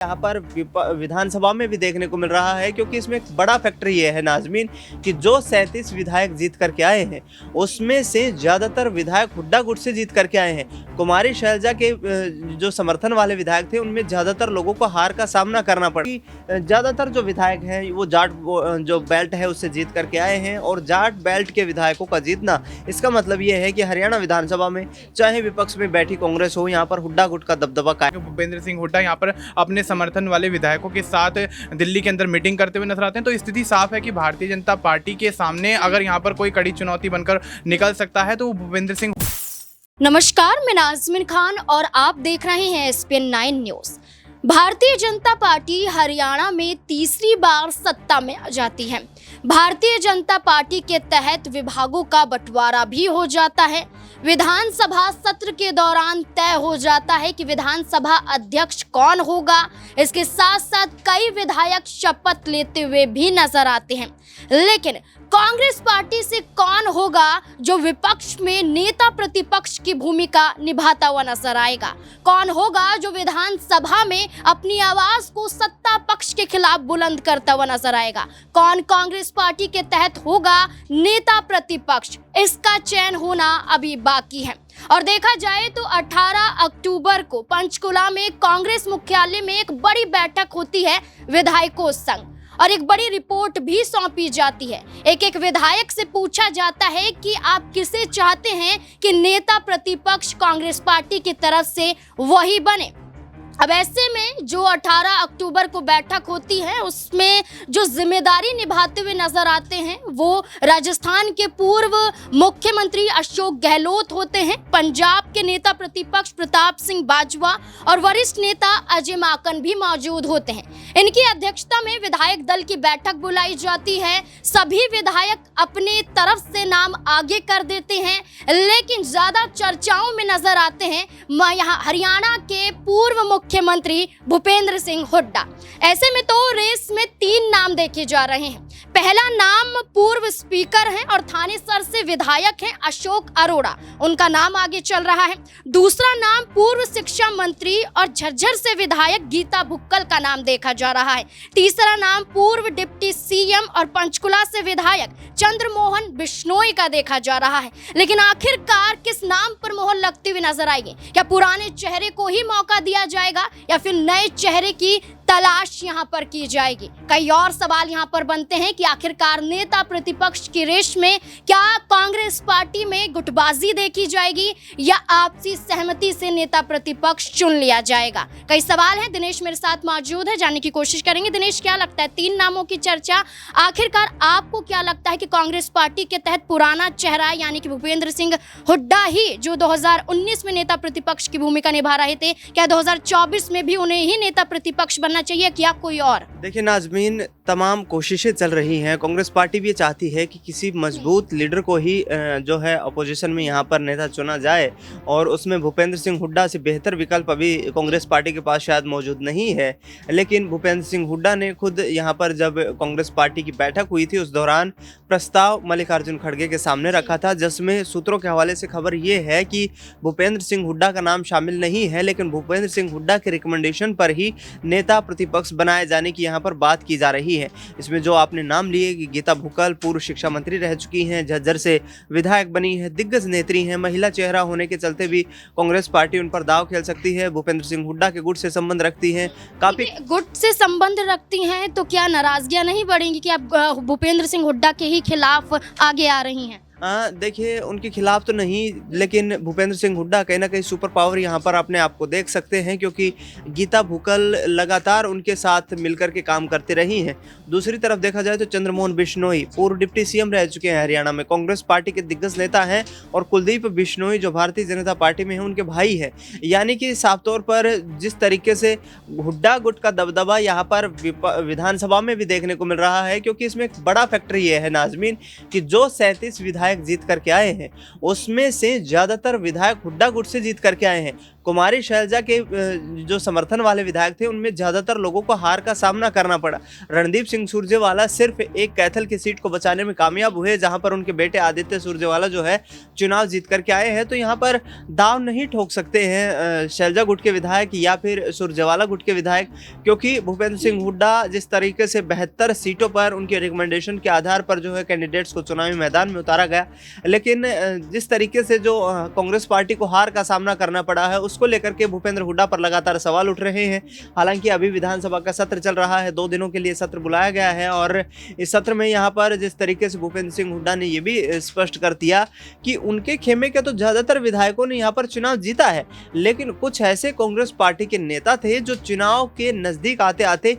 यहाँ पर विधानसभा में भी देखने को मिल रहा है, क्योंकि इसमें एक बड़ा फैक्टर ये है नाजमीन कि जो 37 विधायक जीत करके आए हैं उसमें से ज़्यादातर विधायक हुड्डा गुट से जीत करके आए हैं। कुमारी शैलजा के जो समर्थन वाले विधायक थे उनमें ज़्यादातर लोगों को हार का सामना करना पड़ा। ज़्यादातर जो विधायक हैं वो जाट जो बेल्ट है उससे जीत करके आए हैं, और जाट बेल्ट के विधायकों का जीतना इसका मतलब ये है कि हरियाणा विधानसभा में चाहे विपक्ष में बैठी कांग्रेस हो, यहाँ पर हुड्डा गुट का दबदबा कायम। भूपेंद्र सिंह हुड्डा यहाँ पर अपने समर्थन वाले विधायकों के साथ दिल्ली के अंदर मीटिंग करते हुए नजर आते हैं। तो स्थिति साफ है कि भारतीय जनता पार्टी के सामने अगर यहाँ पर कोई कड़ी चुनौती बनकर निकल सकता है तो वो भूपेंद्र सिंह। नमस्कार, मैं नाजमीन खान और आप देख रहे हैं SPN 9 news. Bharatiya Janata party Haryana में तीसरी बार सत्ता में आ जाती है। भारतीय जनता पार्टी के तहत विभागों का बंटवारा भी हो जाता है। विधानसभा सत्र के दौरान तय हो जाता है कि विधानसभा अध्यक्ष कौन होगा। इसके साथ साथ कई विधायक शपथ लेते हुए भी नजर आते हैं। लेकिन कांग्रेस पार्टी से कौन होगा जो विपक्ष में नेता प्रतिपक्ष की भूमिका निभाता हुआ नजर आएगा? कौन होगा जो विधानसभा में अपनी आवाज को सत्ता पक्ष के खिलाफ बुलंद करता हुआ नजर आएगा? कौन कांग्रेस पार्टी के तहत होगा नेता प्रतिपक्ष? इसका चयन होना अभी बाकी है। और देखा जाए तो 18 अक्टूबर को पंचकुला में कांग्रेस मुख्यालय में एक बड़ी बैठक होती है विधायकों संग, और एक बड़ी रिपोर्ट भी सौंपी जाती है। एक विधायक से पूछा जाता है कि आप किसे चाहते हैं कि नेता प्रतिपक्ष कांग्रेस पार्टी की तरफ से वही बने। अब ऐसे में जो 18 अक्टूबर को बैठक होती है उसमें जो जिम्मेदारी निभाते हुए नजर आते हैं वो राजस्थान के पूर्व मुख्यमंत्री अशोक गहलोत होते हैं, पंजाब के नेता प्रतिपक्ष प्रताप सिंह बाजवा और वरिष्ठ नेता अजय माकन भी मौजूद होते हैं। इनकी अध्यक्षता में विधायक दल की बैठक बुलाई जाती है। सभी विधायक अपने तरफ से नाम आगे कर देते हैं, लेकिन ज्यादा चर्चाओं में नजर आते हैं यहाँ हरियाणा के पूर्व मुख्यमंत्री भूपेंद्र सिंह हुड्डा। ऐसे में तो रेस में 3 नाम देखे जा रहे हैं। पहला नाम पूर्व स्पीकर हैं और थानेसर से विधायक हैं अशोक अरोड़ा, उनका नाम आगे चल रहा है। दूसरा नाम पूर्व शिक्षा मंत्री और झज्जर से विधायक गीता भुक्कल का नाम देखा जा रहा है। तीसरा नाम पूर्व डिप्टी CM और पंचकुला से विधायक चंद्रमोहन बिश्नोई का देखा जा रहा है। लेकिन आखिरकार किस नाम पर मोहर लगती हुई नजर आएगी? क्या पुराने चेहरे को ही मौका दिया जाएगा या फिर नए चेहरे की तलाश यहाँ पर की जाएगी? कई और सवाल यहाँ पर बनते हैं कि आखिरकार नेता प्रतिपक्ष की रेस में क्या कांग्रेस पार्टी में गुटबाजी देखी जाएगी या आपसी सहमति से नेता प्रतिपक्ष चुन लिया जाएगा? कई सवाल हैं। दिनेश मेरे साथ मौजूद है, जानने की कोशिश करेंगे। दिनेश, क्या लगता है 3 नामों की चर्चा, आखिरकार आपको क्या लगता है कि कांग्रेस पार्टी के तहत पुराना चेहरा यानी कि भूपेंद्र सिंह हुड्डा ही जो 2019 में नेता प्रतिपक्ष की भूमिका निभा रहे थे, क्या 2024 में भी उन्हें ही नेता प्रतिपक्ष बनना चाहिए क्या कोई और? देखिए नाजमीन, तमाम कोशिशें चल रही हैं। कांग्रेस पार्टी भी चाहती है कि किसी मजबूत लीडर को ही जो है अपोजिशन में यहाँ पर नेता चुना जाए, और उसमें भूपेंद्र सिंह हुड्डा से बेहतर विकल्प अभी कांग्रेस पार्टी के पास शायद मौजूद नहीं है। लेकिन भूपेंद्र सिंह हुड्डा ने खुद यहाँ पर जब कांग्रेस पार्टी की बैठक हुई थी उस दौरान प्रस्ताव मल्लिकार्जुन खड़गे के सामने रखा था, जिसमें सूत्रों के हवाले से खबर ये है कि भूपेंद्र सिंह हुड्डा का नाम शामिल नहीं है, लेकिन भूपेंद्र सिंह हुड्डा के रिकमेंडेशन पर ही नेता प्रतिपक्ष बनाए जाने की यहाँ पर बात की जा रही है। इसमें जो आपने नाम लिए कि गीता भुक्कल पूर्व शिक्षा मंत्री रह चुकी हैं, झज्जर से विधायक बनी है, दिग्गज नेत्री हैं, महिला चेहरा होने के चलते भी कांग्रेस पार्टी उन पर दांव खेल सकती है। भूपेंद्र सिंह हुड्डा के गुट से संबंध रखती हैं, काफी गुट से संबंध रखती हैं, तो क्या नाराजगियां नहीं बढ़ेंगी कि आप भूपेंद्र सिंह हुड्डा के ही खिलाफ आगे आ रही हैं? देखिए, उनके खिलाफ तो नहीं, लेकिन भूपेंद्र सिंह हुड्डा कहीं ना कहीं सुपर पावर यहाँ पर अपने आप को देख सकते हैं, क्योंकि गीता भुक्कल लगातार उनके साथ मिलकर के काम करती रही हैं। दूसरी तरफ देखा जाए तो चंद्रमोहन बिश्नोई पूर्व डिप्टी CM रह चुके हैं हरियाणा में, कांग्रेस पार्टी के दिग्गज नेता हैं, और कुलदीप बिश्नोई जो भारतीय जनता पार्टी में है उनके भाई हैं। यानी कि साफ तौर पर जिस तरीके से हुड्डा गुट का दबदबा यहाँ पर विधानसभा में भी देखने को मिल रहा है, क्योंकि इसमें एक बड़ा फैक्टर ये है नाजमीन कि जो 37 विधायक जीत करके आए हैं उसमें से ज्यादातर विधायक हुड्डा गुट से जीत करके आए हैं। कुमारी शैलजा के जो समर्थन वाले विधायक थे उनमें ज़्यादातर लोगों को हार का सामना करना पड़ा। रणदीप सिंह सुरजेवाला सिर्फ एक कैथल की सीट को बचाने में कामयाब हुए, जहां पर उनके बेटे आदित्य सुरजेवाला जो है चुनाव जीत करके आए हैं। तो यहाँ पर दाव नहीं ठोक सकते हैं शैलजा गुट के विधायक या फिर सुरजेवाला गुट के विधायक, क्योंकि भूपेंद्र सिंह हुड्डा जिस तरीके से 72 सीटों पर उनके रिकमेंडेशन के आधार पर जो है कैंडिडेट्स को चुनावी मैदान में उतारा गया, लेकिन जिस तरीके से जो कांग्रेस पार्टी को हार का सामना करना पड़ा है उसको लेकर के भूपेंद्र हुड्डा पर लगातार सवाल उठ रहे हैं। हालांकि अभी विधानसभा का सत्र चल रहा है, 2 दिनों के लिए सत्र बुलाया गया है और इस सत्र में यहाँ पर जिस तरीके से भूपेंद्र सिंह हुड्डा ने ये भी स्पष्ट कर दिया कि उनके खेमे के तो ज़्यादातर विधायकों ने यहाँ पर चुनाव जीता है, लेकिन कुछ ऐसे कांग्रेस पार्टी के नेता थे जो चुनाव के नज़दीक आते आते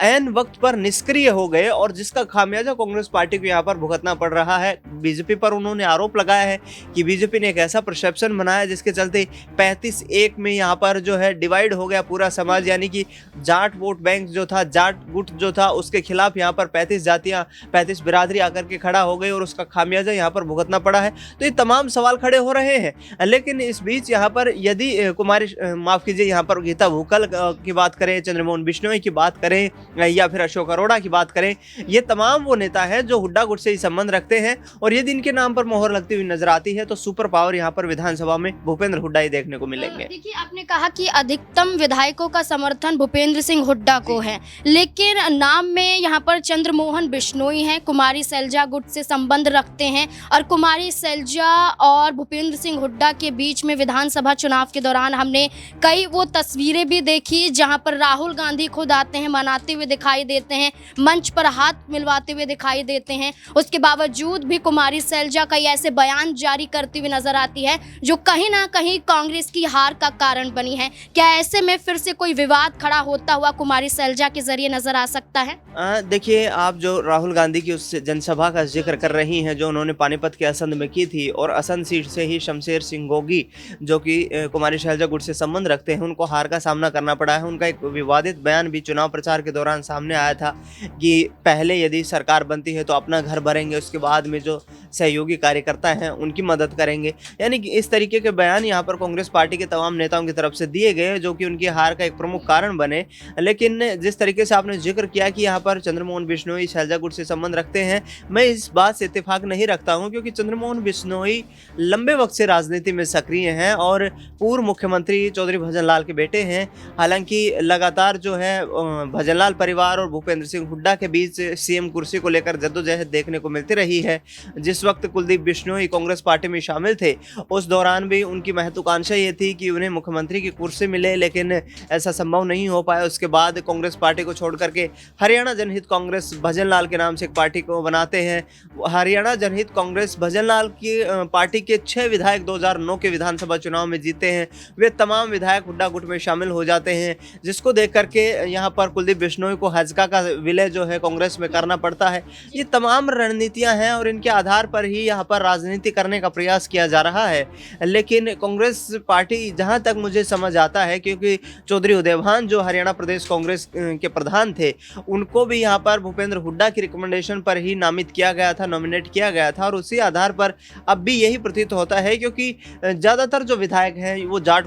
ऐन वक्त पर निष्क्रिय हो गए और जिसका खामियाजा कांग्रेस पार्टी को यहाँ पर भुगतना पड़ रहा है। बीजेपी पर उन्होंने आरोप लगाया है कि बीजेपी ने एक ऐसा परसेप्शन बनाया जिसके चलते 35-1 में यहाँ पर जो है डिवाइड हो गया पूरा समाज, यानी कि जाट वोट बैंक जो था, जाट गुट जो था, उसके खिलाफ यहाँ पर 35 जातियाँ, 35 बिरादरी आकर के खड़ा हो गई और उसका खामियाजा यहाँ पर भुगतना पड़ा है। तो ये तमाम सवाल खड़े हो रहे हैं। लेकिन इस बीच यहाँ पर यदि माफ़ कीजिए, यहाँ पर गीता भूकल की बात करें, चंद्रमोहन बिश्नोई की बात करें या फिर अशोक अरोड़ा की बात करें, ये तमाम वो नेता है जो हुड्डा गुट से ही संबंध रखते हैं और यदि इनके नाम पर मोहर लगती हुई नजर आती है तो सुपर पावर यहाँ पर विधानसभा में भूपेंद्र हुड्डा ही देखने को मिलेंगे। देखिए, आपने कहा कि अधिकतम विधायकों का समर्थन भूपेंद्र सिंह हुड्डा को है, लेकिन नाम में यहाँ पर चंद्रमोहन बिश्नोई हैं, कुमारी सैलजा गुट से संबंध रखते हैं और कुमारी सैलजा और भूपेंद्र सिंह हुड्डा के बीच में विधानसभा चुनाव के दौरान हमने कई वो तस्वीरें भी देखी जहाँ पर राहुल गांधी खुद आते हैं, मनाते हुए दिखाई देते हैं, मंच पर हाथ मिलवाते हुए दिखाई देते हैं। उसके बावजूद भी कुमारी सैलजा कई ऐसे बयान जारी करती हुई नजर आती है जो कहीं ना कहीं कांग्रेस की हार का कारण बनी है। क्या ऐसे में फिर से कोई विवाद खड़ा होता हुआ कुमारी सैलजा के जरिए नजर आ सकता है? देखिए, आप जो राहुल गांधी की उस जनसभा का जिक्र कर रही हैं जो उन्होंने पानीपत के असंध में की थी और असंध सीट से ही शमशेर सिंह गोगी जो कि कुमारी सैलजा गुट से संबंध रखते हैं, उनको हार का सामना करना पड़ा है। उनका एक विवादित बयान भी चुनाव प्रचार के दौरान सामने आया था कि पहले यदि सरकार बनती है तो अपना घर भरेंगे, उसके बाद में जो सहयोगी कार्यकर्ता हैं उनकी मदद करेंगे। यानी कि इस तरीके के बयान यहाँ पर कांग्रेस पार्टी के तमाम नेताओं की तरफ से दिए गए जो कि उनकी हार का एक प्रमुख कारण बने। लेकिन जिस तरीके से आपने जिक्र किया कि यहाँ पर चंद्रमोहन बिश्नोई सैलजा गुट से संबंध रखते हैं, मैं इस बात से इत्तेफाक नहीं रखता हूँ, क्योंकि चंद्रमोहन बिश्नोई लंबे वक्त से राजनीति में सक्रिय हैं और पूर्व मुख्यमंत्री चौधरी भजनलाल के बेटे हैं। हालांकि लगातार जो है भजनलाल परिवार और भूपेंद्र सिंह हुड्डा के बीच सीएम कुर्सी को लेकर जद्दोजहद देखने को मिलती रही है। जिस वक्त कुलदीप बिश्नोई कांग्रेस पार्टी में शामिल थे उस दौरान भी उनकी महत्वाकांक्षा ये थी कि उन्हें मुख्यमंत्री की कुर्सी मिले, लेकिन ऐसा संभव नहीं हो पाया। उसके बाद कांग्रेस पार्टी को छोड़ करके हरियाणा जनहित कांग्रेस भजनलाल के नाम से एक पार्टी को बनाते हैं। हरियाणा जनहित कांग्रेस भजनलाल की पार्टी के 6 विधायक 2009 के विधानसभा चुनाव में जीते हैं। वे तमाम विधायक हुड्डा गुट में शामिल हो जाते हैं, जिसको देख करके यहाँ पर कुलदीप बिश्नोई को हजका का विलय जो है कांग्रेस में करना पड़ता है। ये तमाम रणनीतियां हैं और इनके आधार पर ही यहाँ पर राजनीति करने का प्रयास किया जा रहा है। लेकिन कांग्रेस पार्टी, जहाँ तक मुझे समझ आता है, क्योंकि चौधरी उदयभान जो हरियाणा प्रदेश कांग्रेस के प्रधान थे, उनको भी यहाँ पर भूपेंद्र हुड्डा की रिकमेंडेशन पर ही नामित किया गया था, नॉमिनेट किया गया था और उसी आधार पर अब भी यही प्रतीत होता है, क्योंकि ज़्यादातर जो विधायक हैं वो जाट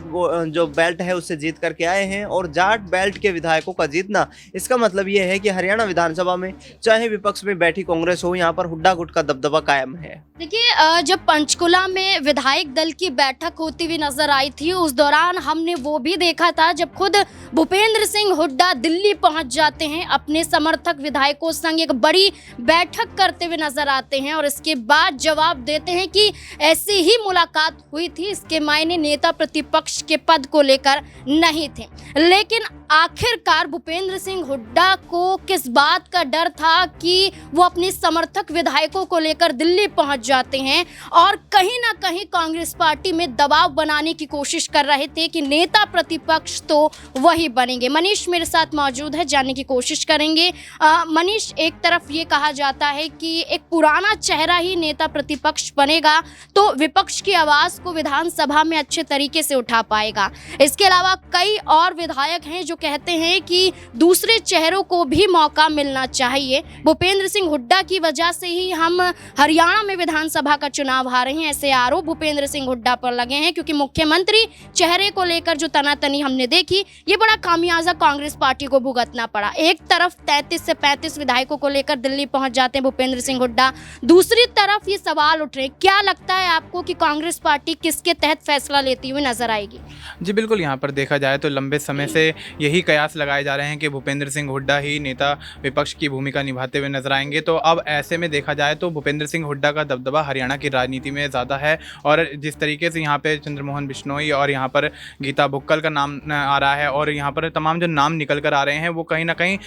जो बेल्ट है उससे जीत करके आए हैं और जाट बेल्ट के विधायकों का जीतना, इसका मतलब ये है कि हरियाणा विधानसभा में चाहे विपक्ष में बैठी कांग्रेस हो, यहाँ पर हुड्डा गुट का दबदबा कायम है। देखिए, जब पंचकुला में विधायक दल की बैठक होती हुई नजर आई थी, उस दौरान हमने वो भी देखा था जब खुद भूपेंद्र सिंह हुड्डा दिल्ली पहुंच जाते हैं, अपने समर्थक विधायकों संग एक बड़ी बैठक करते हुए नजर आते हैं और इसके बाद जवाब देते हैं कि ऐसी ही मुलाकात हुई थी, इसके मायने नेता प्रतिपक्ष के पद को लेकर नहीं थे। लेकिन आखिरकार भूपेंद्र सिंह हुड्डा को किस बात का डर था कि वो अपने समर्थक विधायकों को लेकर दिल्ली पहुंच जाते हैं और कहीं ना कहीं कांग्रेस पार्टी में दबाव बनाने की कोशिश कर रहे थे कि नेता प्रतिपक्ष तो वही बनेंगे। मनीष मेरे साथ मौजूद है, जानने की कोशिश करेंगे। मनीष, एक तरफ ये कहा जाता है कि एक पुराना चेहरा ही नेता प्रतिपक्ष बनेगा तो विपक्ष की आवाज़ को विधानसभा में अच्छे तरीके से उठा पाएगा। इसके अलावा कई और विधायक हैं जो कहते हैं कि दूसरे चेहरों को भी मौका मिलना चाहिए। भूपेंद्र सिंह हुड्डा की वजह से ही हम हरियाणा में विधानसभा का चुनाव हारे हैं, ऐसे आरोप भूपेंद्र सिंह हुड्डा पर लगे हैं, क्योंकि मुख्यमंत्री चेहरे को लेकर जो तनातनी हमने देखी, ये बड़ा खामियाजा कांग्रेस पार्टी को भुगतना पड़ा। एक तरफ 33 से 35 विधायकों को लेकर दिल्ली पहुंच जाते हैं भूपेंद्र सिंह हुड्डा, दूसरी तरफ ये सवाल उठ रहे, क्या लगता है आपको कि कांग्रेस पार्टी किसके तहत फैसला लेती हुई नजर आएगी? जी बिल्कुल, यहाँ पर देखा जाए तो लंबे समय से यही कयास लगाए जा रहे हैं कि भूपेंद्र सिंह हुड्डा ही नेता विपक्ष की भूमिका निभाते हुए नजर आएंगे। तो अब ऐसे में देखा जाए तो भूपेंद्र सिंह हुड्डा का दबदबा हरियाणा की राजनीति में ज़्यादा है, और जिस तरीके से यहाँ पे चंद्रमोहन बिश्नोई और यहाँ पर गीता भुक्कल का नाम आ रहा है, और यहाँ पर तमाम जो नाम निकल कर आ रहे हैं वो कहीं ना कहीं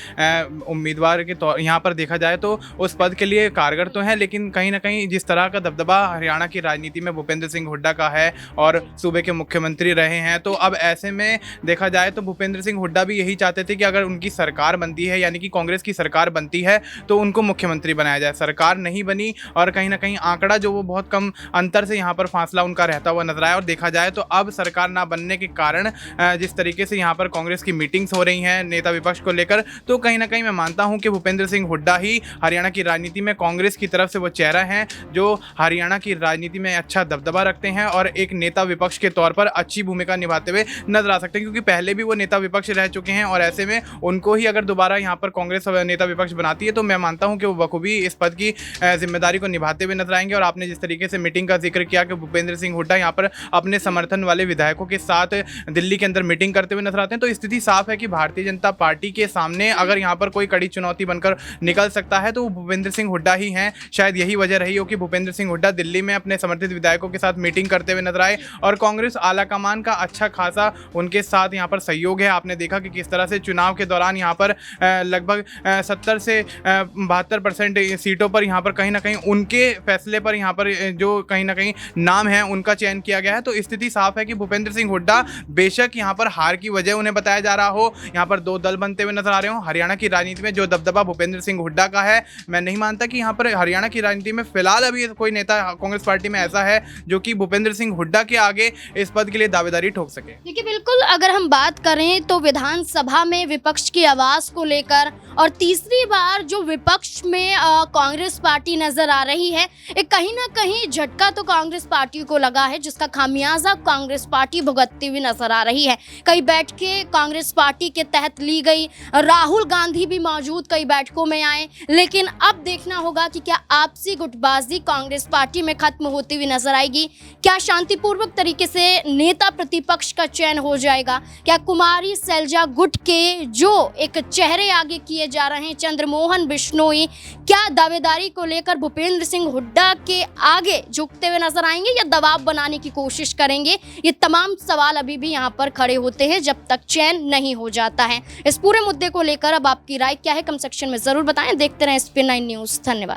उम्मीदवार के तौर यहाँ पर देखा जाए तो उस पद के लिए कारगर तो हैं, लेकिन कहीं ना कहीं जिस तरह का दबदबा हरियाणा की राजनीति में भूपेंद्र सिंह हुड्डा का है और सूबे के मुख्यमंत्री रहे हैं, तो अब ऐसे में देखा जाए तो भूपेंद्र सिंह हुड्डा भी यही चाहते थे कि अगर उनकी सरकार बनती है, यानी कि कांग्रेस की सरकार बनती है, तो उनको मुख्यमंत्री बनाया जाए। सरकार नहीं बनी और कहीं ना कहीं आंकड़ा जो वो बहुत कम अंतर से यहाँ पर फासला उनका रहता हुआ नजर आया। और देखा जाए तो अब सरकार ना बनने के कारण जिस तरीके से यहाँ पर कांग्रेस की मीटिंग्स हो रही हैं नेता विपक्ष को लेकर, तो कहीं ना कहीं मैं मानता हूँ कि भूपेंद्र सिंह हुड्डा ही हरियाणा की राजनीति में कांग्रेस की तरफ से वो चेहरा है जो हरियाणा की राजनीति में अच्छा दबदबा रखते हैं और एक नेता विपक्ष के तौर पर अच्छी भूमिका निभाते हुए नजर आ सकते हैं, क्योंकि पहले भी वो नेता विपक्ष रह चुके हैं। और ऐसे में उनको ही अगर दोबारा यहाँ पर कांग्रेस नेता विपक्ष बनाती है तो मैं मानता हूँ कि वो बखूबी इस पद की जिम्मेदारी को निभाते हुए नजर आएंगे। और आपने जिस तरीके से मीटिंग का जिक्र किया कि भूपेंद्र सिंह हुड्डा यहाँ पर अपने समर्थन वाले विधायकों के साथ दिल्ली के अंदर मीटिंग करते हुए नजर आते हैं, तो स्थिति साफ है कि भारतीय जनता पार्टी के सामने अगर यहाँ पर कोई कड़ी चुनौती बनकर निकल सकता है तो वो भूपेंद्र सिंह हुड्डा ही हैं। शायद यही वजह रही हो कि भूपेंद्र सिंह हुड्डा दिल्ली में अपने समर्थित विधायकों के साथ मीटिंग करते हुए नजर आए, और कांग्रेस आलाकमान का अच्छा खासा उनके साथ यहाँ पर सहयोग है। आपने देखा कि किस तरह से चुनाव के दौरान यहाँ पर लगभग 70 से 72% सीटों पर यहाँ पर कहीं ना कहीं उनके फैसले पर यहाँ पर जो कहीं ना कहीं नाम है उनका चयन किया गया है। तो स्थिति साफ है कि भूपेंद्र सिंह हुड्डा बेशक यहाँ पर हार की वजह उन्हें बताया जा रहा हो, यहाँ पर दो दल बनते हुए नजर आ रहे हो, हरियाणा की राजनीति में जो दबदबा भूपेंद्र सिंह हुड्डा का है, मैं नहीं मानता कि यहाँ पर हरियाणा की राजनीति में फिलहाल अभी कोई नेता कांग्रेस पार्टी में ऐसा है जो कि भूपेंद्र सिंह हुड्डा के आगे इस पद के लिए दावेदारी ठोक सके। देखिए बिल्कुल, अगर हम बात करें तो विधानसभा में विपक्ष की आवाज को लेकर और तीसरी बार जो विपक्ष में कांग्रेस पार्टी नजर आ रही है, एक कहीं ना कहीं झटका तो कांग्रेस पार्टी को लगा है, जिसका खामियाजा कांग्रेस पार्टी भुगतती हुई नजर आ रही है। कई बैठकें कांग्रेस पार्टी के तहत ली गई, राहुल गांधी भी मौजूद कई बैठकों में आए, लेकिन अब देखना होगा कि क्या आपसी गुटबाजी कांग्रेस पार्टी में खत्म होती हुई नजर आएगी, क्या शांतिपूर्वक तरीके से नेता प्रतिपक्ष का चयन हो जाएगा, क्या कुमारी सैलजा गुट के जो एक चेहरे आगे किए जा रहे हैं चंद्रमोहन बिश्नोई, क्या दावेदारी को लेकर भूपेंद्र सिंह हुड्डा के आगे झुकते हुए नजर आएंगे या दबाव बनाने की कोशिश करेंगे? ये तमाम सवाल अभी भी यहाँ पर खड़े होते हैं जब तक चयन नहीं हो जाता है। इस पूरे मुद्दे को लेकर अब आपकी राय क्या है, कमेंट सेक्शन में जरूर बताएं। देखते रहें SPN9 न्यूज़। धन्यवाद।